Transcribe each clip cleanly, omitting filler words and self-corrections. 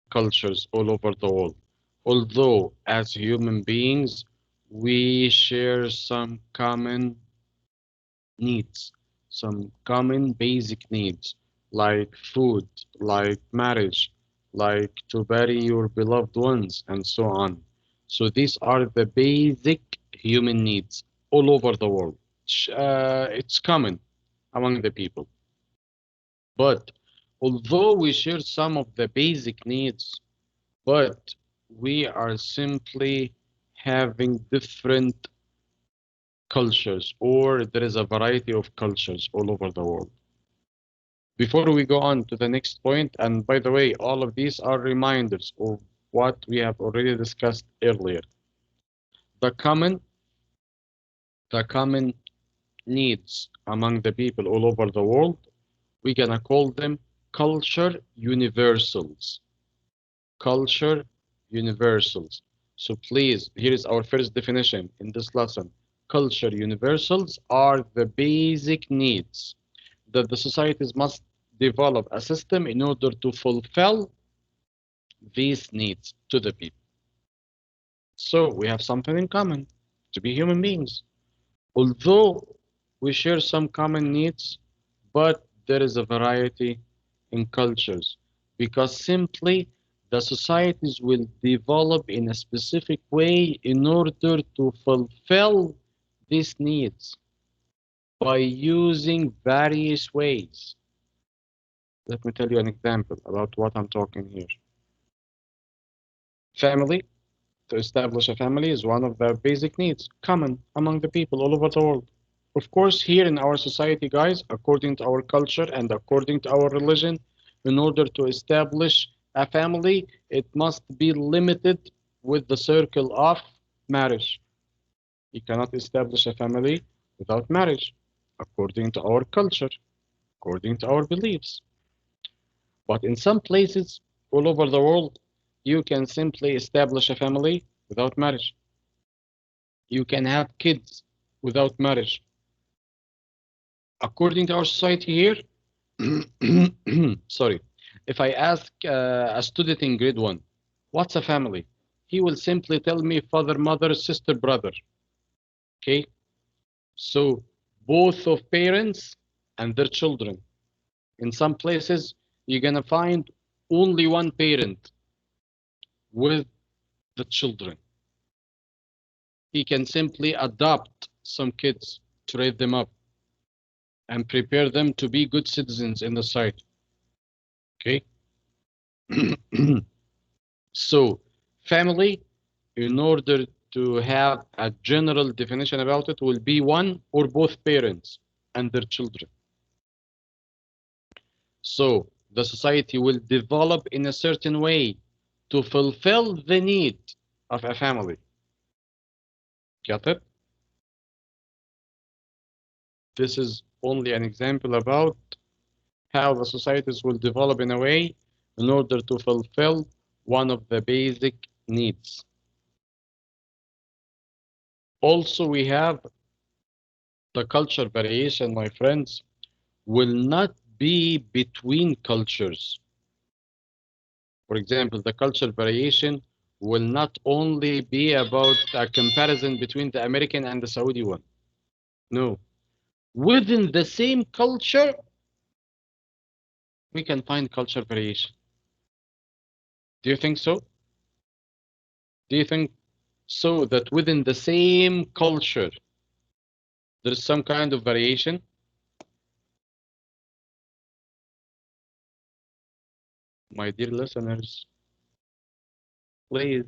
cultures all over the world. Although, as human beings, we share some common needs, some common basic needs, like food, like marriage, like to bury your beloved ones, and so on. So these are the basic human needs all over the world. It's common among the people. But although we share some of the basic needs, but we are simply having different cultures, or there is a variety of cultures all over the world. Before we go on to the next point, and by the way, all of these are reminders of what we have already discussed earlier. The common, the common needs among the people all over the world, we're gonna call them culture universals. Culture universals. So please, here is our first definition in this lesson. Culture universals are the basic needs that the societies must develop a system in order to fulfill these needs to the people. So we have something in common to be human beings. Although we share some common needs, but there is a variety in cultures because simply the societies will develop in a specific way in order to fulfill these needs by using various ways. Let me tell you an example about what I'm talking here. Family, to establish a family is one of the basic needs, common among the people all over the world. Of course, here in our society, guys, according to our culture and according to our religion, in order to establish a family, it must be limited with the circle of marriage. You cannot establish a family without marriage, according to our culture, according to our beliefs. But in some places all over the world, you can simply establish a family without marriage. You can have kids without marriage. According to our society here, sorry, if I ask a student in grade one, what's a family? He will simply tell me father, mother, sister, brother. Okay, so both of parents and their children. In some places, you're gonna find only one parent with the children. He can simply adopt some kids to raise them up and prepare them to be good citizens in the society. Okay. So, family, in order to have a general definition about it, will be one or both parents and their children. So, the society will develop in a certain way to fulfill the need of a family. Get it? This is only an example about how the societies will develop in a way in order to fulfill one of the basic needs. Also, we have the culture variation, my friends, will not be between cultures. For example, the culture variation will not only be about a comparison between the American and the Saudi one. No. Within the same culture, we can find culture variation. Do you think so? Do you think so that within the same culture, there's some kind of variation? My dear listeners, please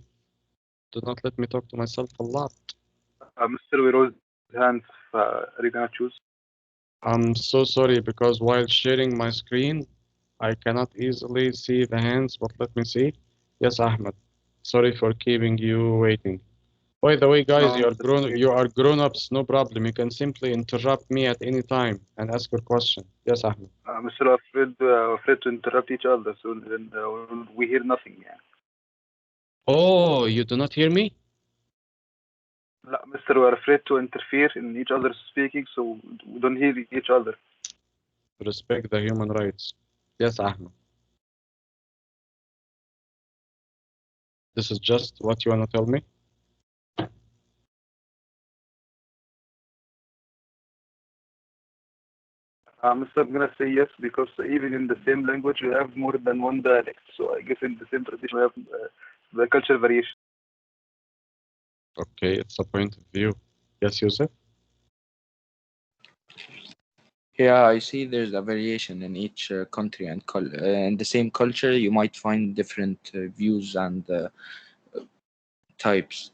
do not let me talk to myself a lot. Mr. We raised hands. Are you gonna choose? I'm so sorry because while sharing my screen, I cannot easily see the hands, but let me see. Yes, Ahmed. Sorry for keeping you waiting. By the way, guys, No, that's okay. you are grown-ups, no problem. You can simply interrupt me at any time and ask your question. Yes, Ahmed. Mr. Afraid to interrupt each other, so then we hear nothing. Yeah. Oh, you do not hear me? لا, Mr. We're afraid to interfere in each other's speaking, so we don't hear each other. Respect the human rights. Yes, Ahmed. This is just what you want to tell me? Mr. I'm gonna say yes, because even in the same language we have more than one dialect. So I guess in the same tradition we have the cultural variation. Okay, it's a point of view. Yes, Yusuf? Yeah, I see there's a variation in each country and in the same culture, you might find different views and types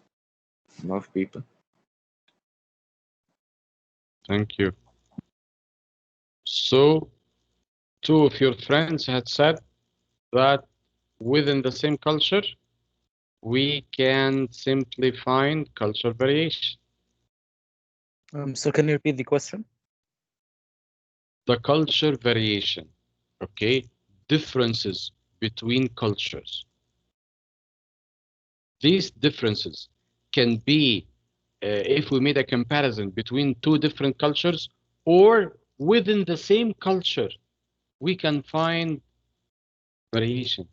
of people. Thank you. So, two of your friends had said that within the same culture, we can simply find cultural variation. So can you repeat the question? The culture variation, okay? Differences between cultures. These differences can be if we made a comparison between two different cultures, or within the same culture, we can find variation.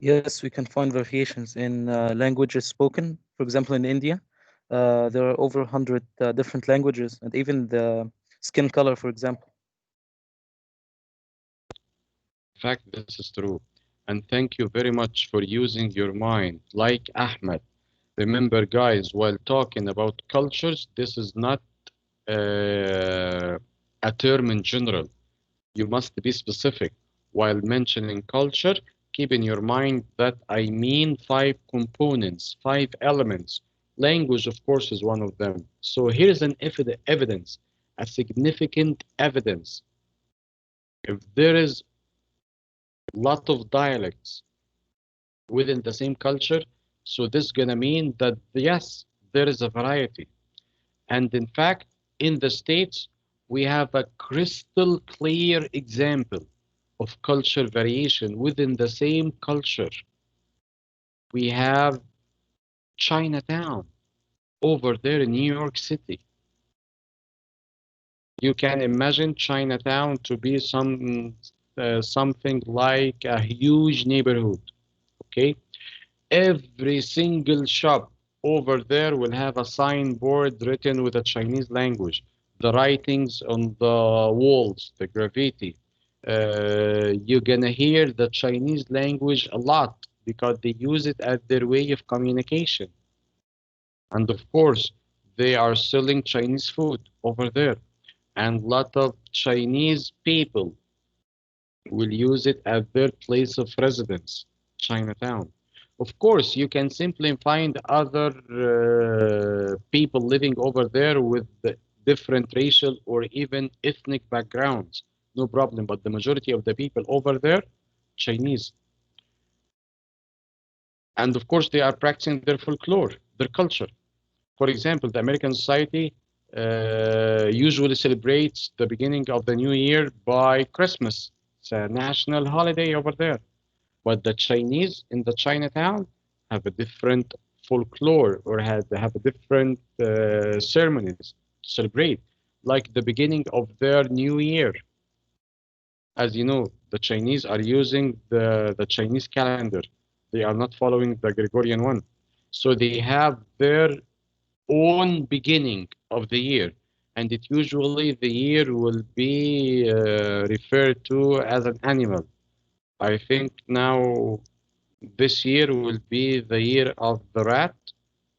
Yes, we can find variations in languages spoken. For example, in India, there are over 100 different languages, and even the skin color, for example. In fact, this is true. And thank you very much for using your mind, like Ahmed. Remember, guys, while talking about cultures, this is not a term in general. You must be specific. While mentioning culture, keep in your mind that I mean 5 components, 5 elements. Language, of course, is one of them. So here's an evidence, a significant evidence. If there is a lot of dialects within the same culture, so this is gonna mean that yes, there is a variety. And in fact, in the States, we have a crystal clear example of culture variation within the same culture. We have Chinatown over there in New York City. You can imagine Chinatown to be something like a huge neighborhood, okay? Every single shop over there will have a signboard written with a Chinese language. The writings on the walls, the graffiti. You're gonna hear the Chinese language a lot because they use it as their way of communication. And of course, they are selling Chinese food over there. And a lot of Chinese people will use it as their place of residence, Chinatown. Of course, you can simply find other people living over there with different racial or even ethnic backgrounds. No problem, but the majority of the people over there, Chinese. And of course, they are practicing their folklore, their culture. For example, the American society usually celebrates the beginning of the new year by Christmas. It's a national holiday over there. But the Chinese in the Chinatown have a different folklore or have a different ceremonies to celebrate, like the beginning of their new year. As you know, the Chinese are using the Chinese calendar. They are not following the Gregorian one. So they have their own beginning of the year. And it usually the year will be referred to as an animal. I think now this year will be the year of the rat,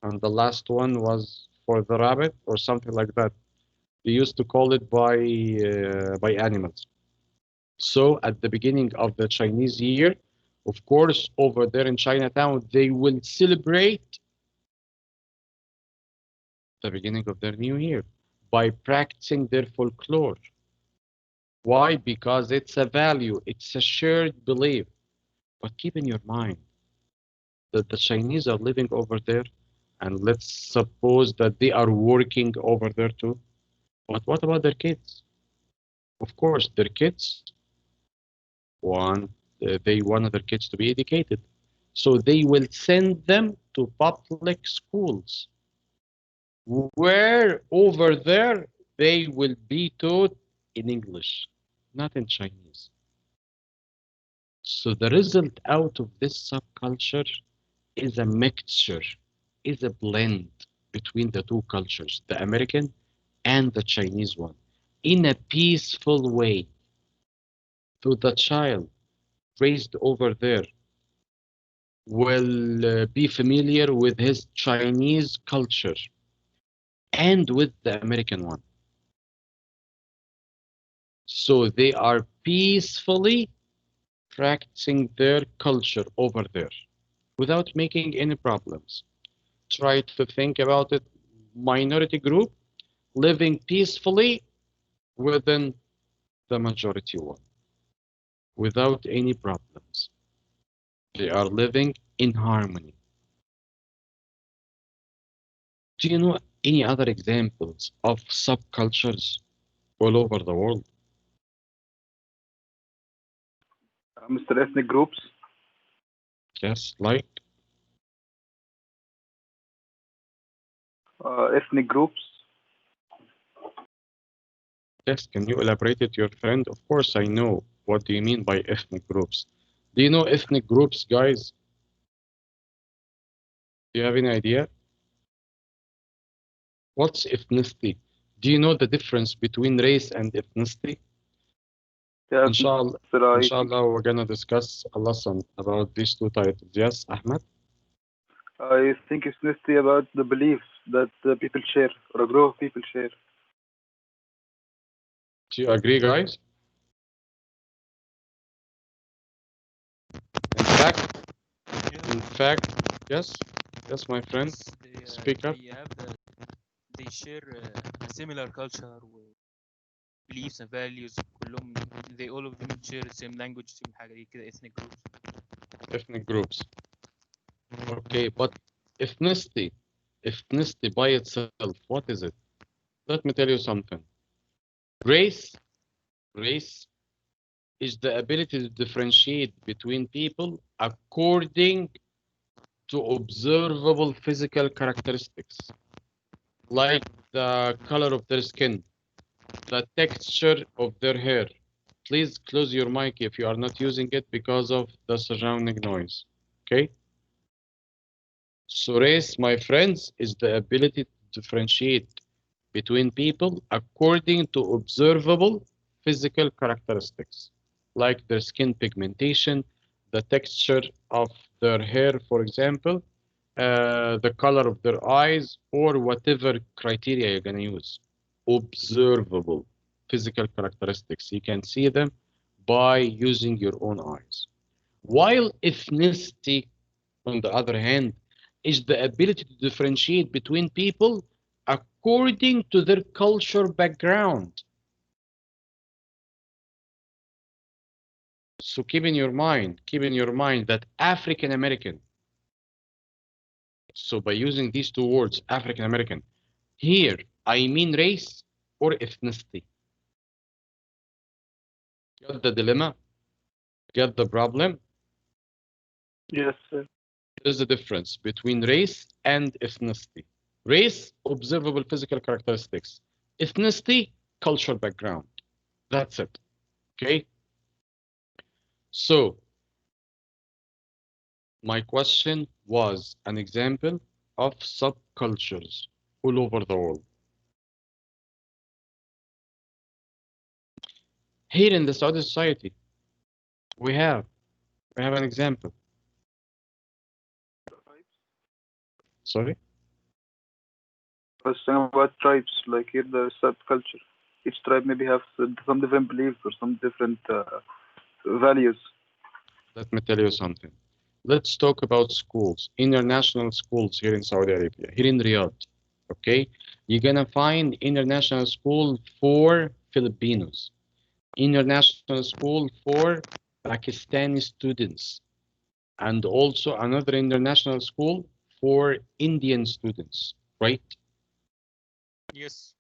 and the last one was for the rabbit or something like that. They used to call it by animals. So at the beginning of the Chinese year, of course, over there in Chinatown, they will celebrate the beginning of their new year by practicing their folklore. Why? Because it's a value, it's a shared belief. But keep in your mind that the Chinese are living over there, and let's suppose that they are working over there too. But what about their kids? Of course, their kids want they want their kids to be educated, so they will send them to public schools, where over there they will be taught in English, not in Chinese. So the result out of this subculture is a mixture, is a blend between the two cultures, the American and the Chinese one, in a peaceful way. So the child raised over there will be familiar with his Chinese culture and with the American one. So they are peacefully practicing their culture over there without making any problems. Try to think about it, minority group living peacefully within the majority one without any problems. They are living in harmony. Do you know any other examples of subcultures all over the world? Mr. Ethnic groups. Yes, like Ethnic groups. yes, can you elaborate it, your friend? Of course, I know. What do you mean by ethnic groups? Do you know ethnic groups, guys? Do you have any idea? What's ethnicity? Do you know the difference between race and ethnicity? Yeah, Inshallah, Mr. inshallah, we're gonna discuss a lesson about these two titles. Yes, Ahmed? I think ethnicity about the beliefs that people share or a group of people share. Do you agree, guys? In fact, yes, yes, my friend. Speak up. they share a similar culture with beliefs and values كلهم they all of them share the same language same حاجة دي كده ethnic groups. Ethnic groups. Okay, but ethnicity, ethnicity by itself, what is it? Let me tell you something. Race, race is the ability to differentiate between people according to observable physical characteristics, like the color of their skin, the texture of their hair. Please close your mic if you are not using it because of the surrounding noise. Okay? So race, my friends, is the ability to differentiate between people according to observable physical characteristics, like their skin pigmentation, the texture of their hair, for example, the color of their eyes, or whatever criteria you're going to use. Observable physical characteristics. You can see them by using your own eyes. While ethnicity, on the other hand, is the ability to differentiate between people according to their culture background. So keep in your mind that African American, so by using these two words, African American, here I mean race or ethnicity. Get the dilemma? Get the problem? Yes, sir. There's a difference between race and ethnicity. Race, observable physical characteristics. Ethnicity, cultural background. That's it. Okay? So, my question was an example of subcultures all over the world. Here in the Saudi society, we have an example. Sorry? I was talking about tribes, like here the subculture. Each tribe maybe has some different beliefs or some different values. Let me tell you something. Let's talk about schools, international schools here in Saudi Arabia, here in Riyadh. Okay? You're gonna find international school for Filipinos, international school for Pakistani students, and also another international school for Indian students, right? Yes.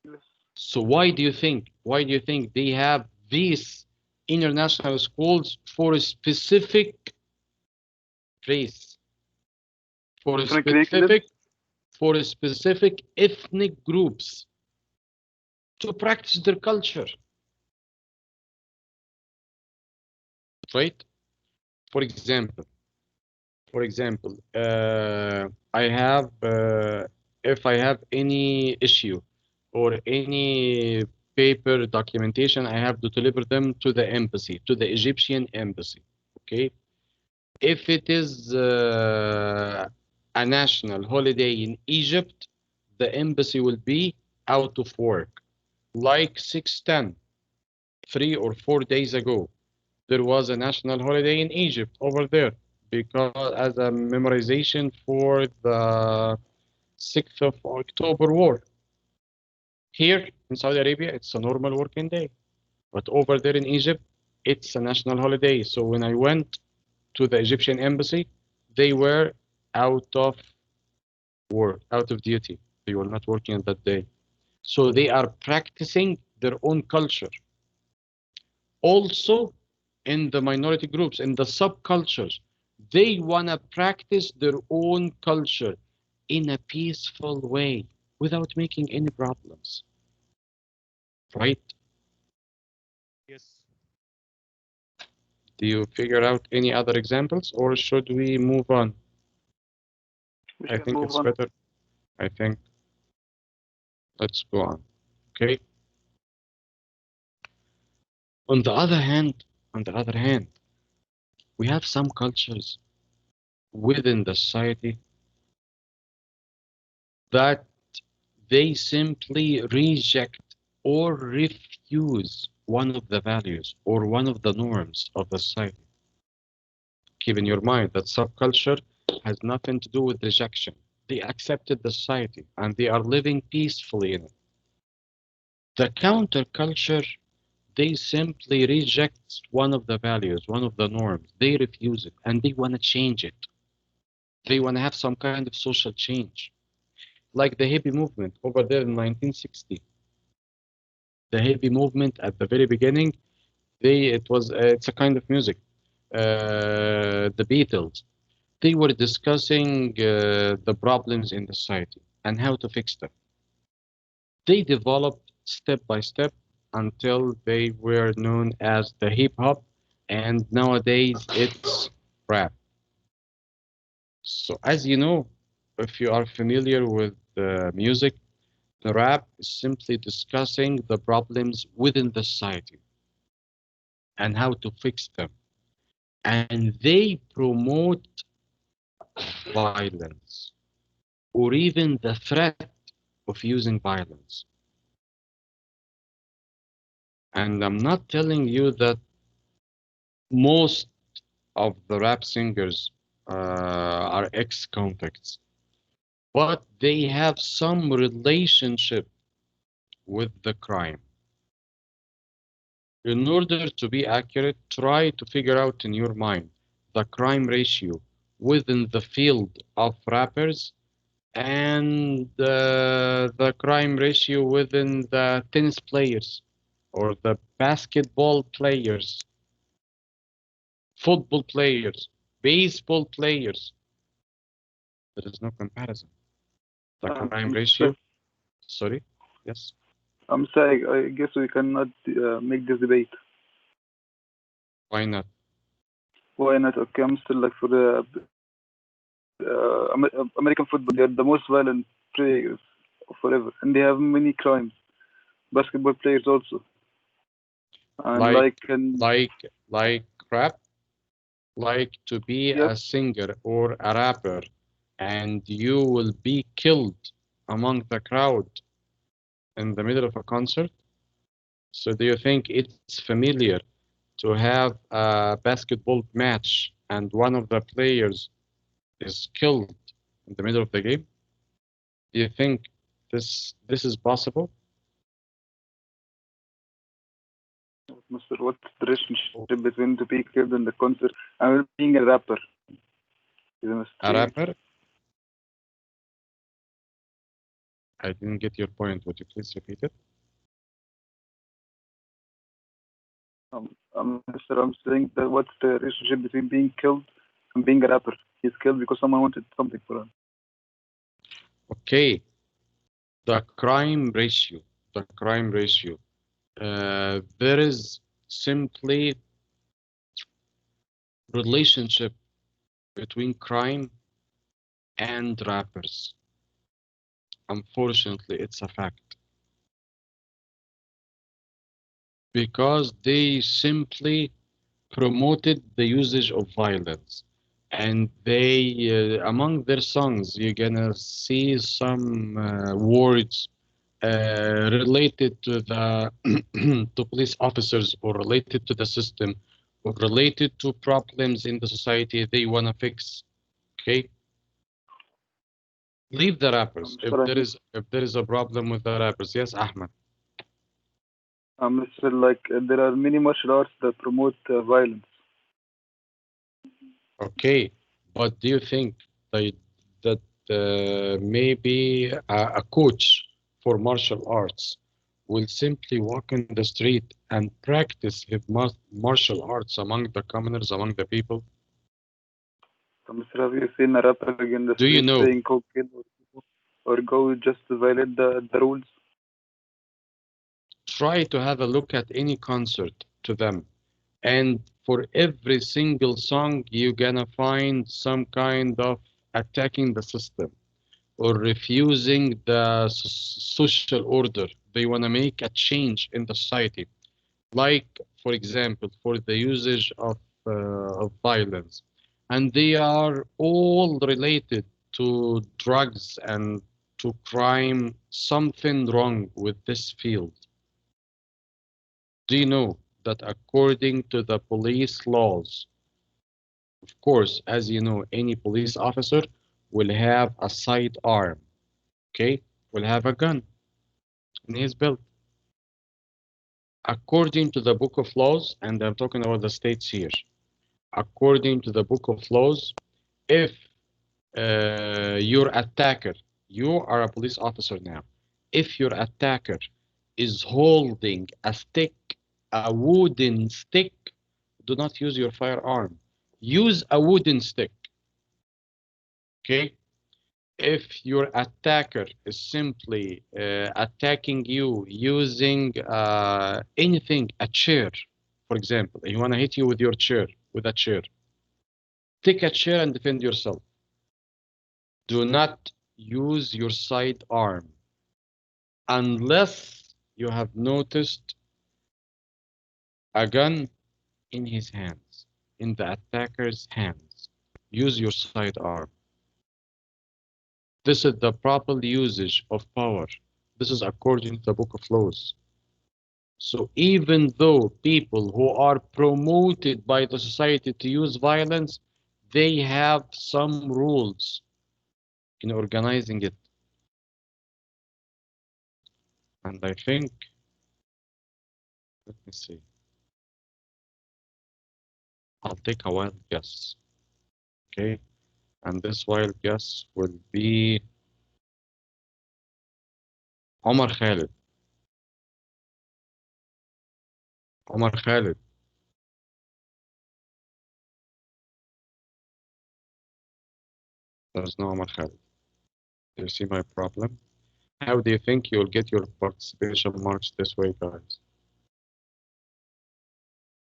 So why do you think they have these international schools for a specific race, for a Different curriculum. specific ethnic groups to practice their culture, right? For example, For example, I have if I have any issue or any paper documentation, I have to deliver them to the embassy, to the Egyptian embassy. Okay. If it is a national holiday in Egypt, the embassy will be out of work. Like 610, 3 or 4 days ago, there was a national holiday in Egypt over there because as a memorization for the 6th of October war. Here in Saudi Arabia, it's a normal working day. But over there in Egypt, it's a national holiday. So when I went to the Egyptian embassy, they were out of work, out of duty. They were not working on that day. So they are practicing their own culture. Also, in the minority groups, in the subcultures, they want to practice their own culture in a peaceful way without making any problems. Right? Yes. Do you figure out any other examples or should we move on? We I should think move it's on. better. I think let's go on. Okay. On the other hand, we have some cultures within the society that they simply reject or refuse one of the values or one of the norms of the society. Keep in your mind that subculture has nothing to do with rejection. They accepted the society and they are living peacefully in it. The counterculture, they simply reject one of the values, one of the norms. They refuse it and they want to change it. They want to have some kind of social change. Like the hippie movement over there in 1960. The hippie movement at the very beginning, it's a kind of music. The Beatles, they were discussing the problems in the society and how to fix them. They developed step by step until they were known as the hip hop, and nowadays it's rap. So, as you know, if you are familiar with music, the rap is simply discussing the problems within the society and how to fix them. And they promote violence or even the threat of using violence. And I'm not telling you that most of the rap singers are ex-convicts, but they have some relationship with the crime. In order to be accurate, try to figure out in your mind the crime ratio within the field of rappers and the crime ratio within the tennis players or the basketball players, football players, baseball players. There is no comparison. The crime ratio, sorry, yes. I'm saying, I guess we cannot make this debate. Why not? Why not? Okay, I'm still like for the American football. They're the most violent players forever, and they have many crimes. Basketball players also, and like rap, like to be yep, a singer or a rapper, and you will be killed among the crowd in the middle of a concert. So do you think it's familiar to have a basketball match and one of the players is killed in the middle of the game? Do you think this is possible? Mr. What's the relationship between to be killed in the concert and being a rapper? Isn't it A strange? rapper? I didn't get your point. Would you please repeat it? Sir, I'm saying that what's the relationship between being killed and being a rapper? He's killed because someone wanted something for him. Okay, the crime ratio, the crime ratio. There is simply relationship between crime and rappers. Unfortunately, it's a fact. Because they simply promoted the usage of violence. And they, among their songs, you're gonna see some words related to the to police officers or related to the system or related to problems in the society they wanna fix. Okay, leave the rappers Sorry, if there is a problem with the rappers. Yes, Ahmed. Mr. Like there are many martial arts that promote violence. Okay, but do you think that maybe a coach for martial arts will simply walk in the street and practice his martial arts among the commoners, among the people? So, Mr. Have you seen a rapper in the Do you street know? saying cocaine or go just to violate the rules? Try to have a look at any concert to them, and for every single song, you're gonna find some kind of attacking the system or refusing the social order. They want to make a change in the society. Like, for example, for the usage of violence. And they are all related to drugs and to crime, something wrong with this field. Do you know that according to the police laws, of course, as you know, any police officer will have a sidearm, okay? Will have a gun in his belt. According to the Book of Laws, and I'm talking about the states here, according to the Book of Laws, if your attacker, you are a police officer now, if your attacker is holding a stick, a wooden stick, do not use your firearm. Use a wooden stick, okay? If your attacker is simply attacking you using anything, a chair, for example, you want to hit you with your chair, with a chair, take a chair and defend yourself. Do not use your sidearm unless you have noticed a gun in his hands, in the attacker's hands. Use your sidearm. This is the proper usage of power. This is according to the Book of Laws. So even though people who are promoted by the society to use violence, they have some rules in organizing it. And I think, let me see, I'll take a wild guess, okay? And this wild guess will be Omar Khalid. Omar Khalid. There's no Omar Khalid. You see my problem? How do you think you'll get your participation marks this way, guys?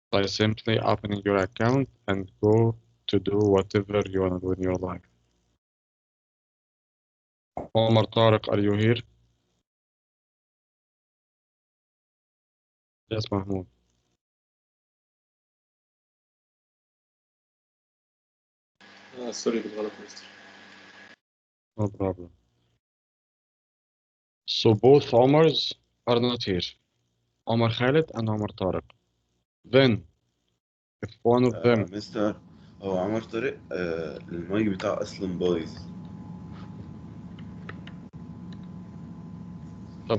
By simply opening your account and go to do whatever you want to do in your life. Omar Tariq, are you here? Yes, Mahmoud. سوري بالغلط مستر. No problem. So both Omars are not here. Omar Khalid and Omar Tariq. Then, if one of them, مستر هو عمر طارق المايك بتاعه اصلا بايظ. so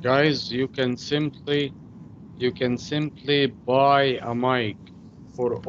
guys, you can simply buy a mic for